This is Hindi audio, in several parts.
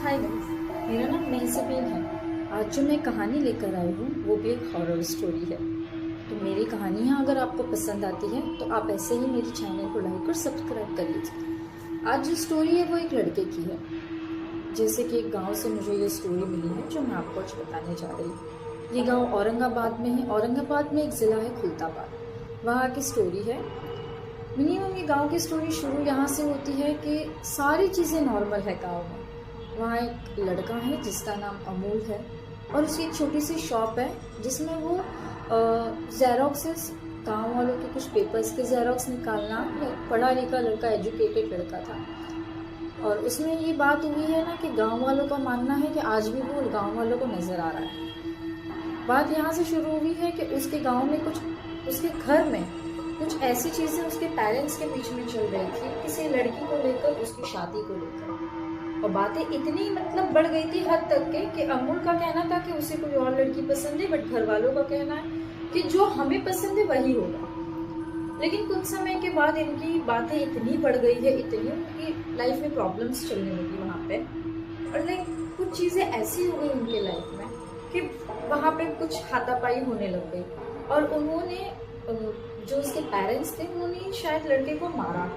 हाय गाइस, मेरा नाम महज़बीन है। आज जो मैं कहानी लेकर आई हूँ वो भी एक हॉरर स्टोरी है। तो मेरी कहानियाँ अगर आपको पसंद आती है तो आप ऐसे ही मेरे चैनल को लाइक और सब्सक्राइब कर लीजिए। आज जो स्टोरी है वो एक लड़के की है। जैसे कि एक गांव से मुझे ये स्टोरी मिली है जो मैं आपको आज बताने जा रही हूँ। ये गांव औरंगाबाद में है। औरंगाबाद में एक ज़िला है खुलताबाद, वहाँ की स्टोरी है। मिनिमम ये गांव की स्टोरी शुरू यहाँ से होती है कि सारी चीज़ें नॉर्मल है गांव में। वहाँ एक लड़का है जिसका नाम अमूल है और उसकी एक छोटी सी शॉप है जिसमें वो जेरोक्सेस, गांव वालों के कुछ पेपर्स के जेरोक्स निकालना, पढ़ा लिखा लड़का, एजुकेटेड लड़का था। और उसमें ये बात हुई है ना कि गांव वालों का मानना है कि आज भी वो गांव वालों को नज़र आ रहा है। बात यहाँ से शुरू हुई है कि उसके गांव में कुछ, उसके घर में कुछ ऐसी चीज़ें उसके पेरेंट्स के बीच में चल रही थी, किसी लड़की को लेकर, उसकी शादी को लेकर। और बातें इतनी मतलब बढ़ गई थी हद तक के कि अमूल का कहना था कि उसे कोई और लड़की पसंद है, बट घर वालों का कहना है कि जो हमें पसंद है वही होगा। लेकिन कुछ समय के बाद इनकी बातें इतनी बढ़ गई है, इतनी उनकी लाइफ में प्रॉब्लम्स चलने लगी वहाँ पे। और लाइक कुछ चीज़ें ऐसी हो गई उनके लाइफ में कि वहाँ पे कुछ हाथापाई होने लग गई। और उन्होंने, जो उसके पेरेंट्स थे, उन्होंने शायद लड़के को मारा।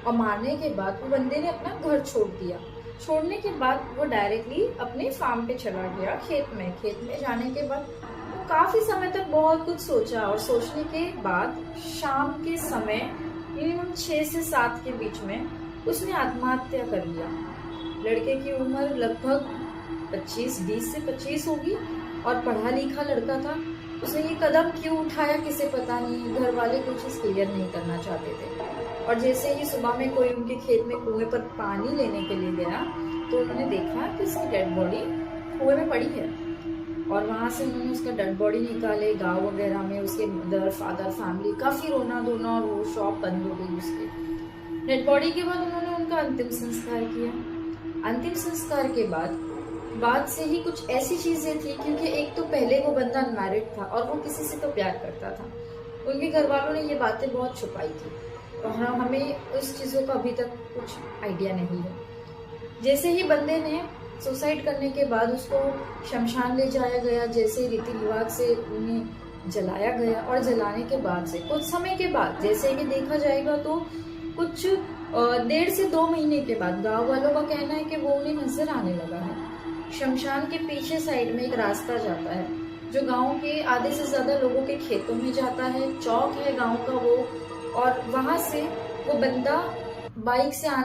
और मारने के बाद वो बंदे ने अपना घर छोड़ दिया। छोड़ने के बाद वो डायरेक्टली अपने फार्म पे चला गया, खेत में जाने के बाद वो काफी समय तक बहुत कुछ सोचा। और सोचने के बाद शाम के समय मिनिमम 6 से 7 के बीच में उसने आत्महत्या कर लिया। लड़के की उम्र लगभग 20 से 25 होगी और पढ़ा लिखा लड़का था। उसने ये कदम क्यों उठाया किसे पता नहीं, घर वाले कुछ चीज क्लियर नहीं करना चाहते थे। और जैसे ही सुबह में कोई उनके खेत में कुएं पर पानी लेने के लिए गया तो उन्होंने देखा कि उसकी डेड बॉडी कुएं में पड़ी है। और वहां से उन्होंने उसका डेड बॉडी निकाले। गांव वगैरह में उसके मदर, फादर, फैमिली काफी रोना धोना, और वो शॉप बंद हो गई उसकी। डेड बॉडी के बाद उन्होंने उनका अंतिम संस्कार किया। अंतिम संस्कार के बाद से ही कुछ ऐसी चीजें थी, क्योंकि एक तो पहले वो बंदा अनमैरिड था और वो किसी से तो प्यार करता था। उनके घर वालों ने ये बातें बहुत छुपाई थी और हमें उस चीज़ों का अभी तक कुछ आइडिया नहीं है। जैसे ही बंदे ने सुसाइड करने के बाद उसको शमशान ले जाया गया, जैसे रीति रिवाज से उन्हें जलाया गया। और जलाने के बाद से कुछ समय के बाद, जैसे कि देखा जाएगा तो कुछ 1.5 से 2 महीने के बाद गांव वालों का कहना है कि वो उन्हें नजर आने लगा है। शमशान के पीछे साइड में एक रास्ता जाता है जो गांव के आधे से ज्यादा लोगों के खेतों में जाता है। चौक है गांव का वो, और वहां से वो बंदा बाइक से आने